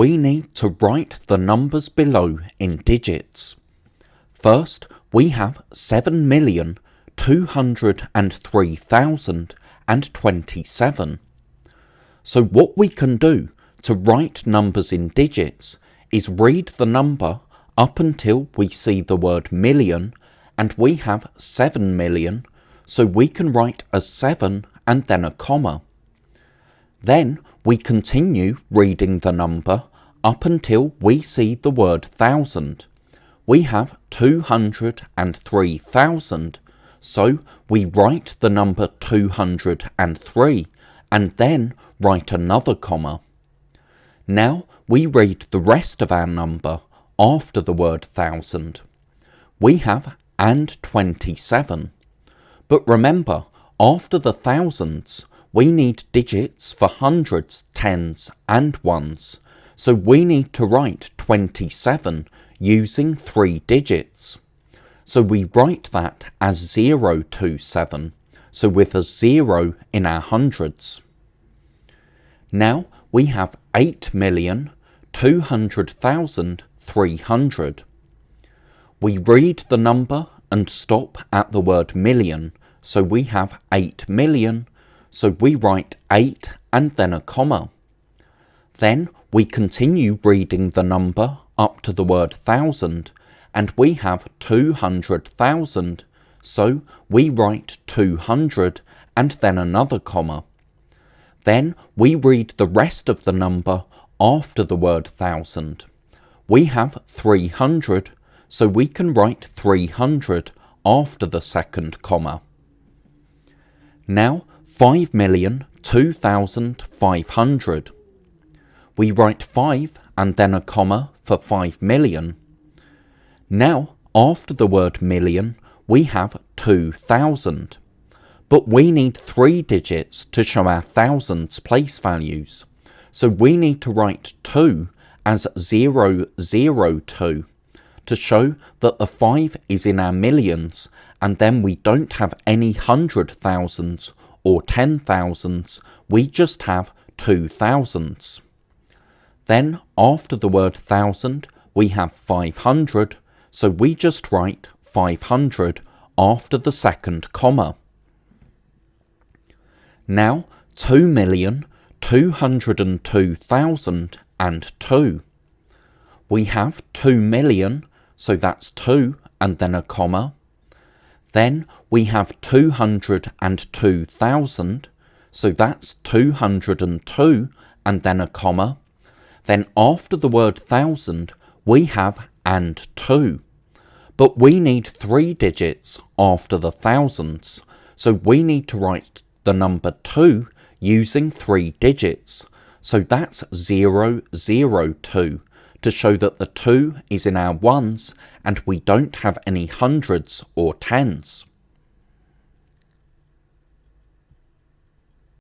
we need to write the numbers below in digits. First, we have 7,203,027. So what we can do to write numbers in digits is read the number up until we see the word million, and we have 7 million, so we can write a 7 and then a comma. Then we continue reading the number up until we see the word thousand. We have 203,000, so we write the number 203 and then write another comma. Now we read the rest of our number after the word thousand. We have and 27. But remember, after the thousands, we need digits for hundreds, tens and ones. So we need to write 27 using 3 digits. So we write that as 027, so with a 0 in our hundreds. Now we have 8,200,300. We read the number and stop at the word million, so we have 8 million, so we write 8 and then a comma. Then we continue reading the number up to the word thousand, and we have 200,000, so we write 200 and then another comma. Then we read the rest of the number after the word thousand. We have 300, so we can write 300 after the second comma. Now 5,02,500. We write 5 and then a comma for 5 million. Now after the word million we have 2,000. But we need 3 digits to show our thousands place values. So we need to write 2 as 002 to show that the 5 is in our millions, and then we don't have any 100,000s or 10,000s, we just have 2,000s. Then after the word thousand we have 500, so we just write 500 after the second comma. Now 2,202,002. We have 2 million, so that's 2 and then a comma. Then we have 202,000, so that's 202 and then a comma. Then after the word thousand we have and 2. But we need 3 digits after the thousands, so we need to write the number 2 using 3 digits. So that's 002 to show that the 2 is in our ones and we don't have any hundreds or tens.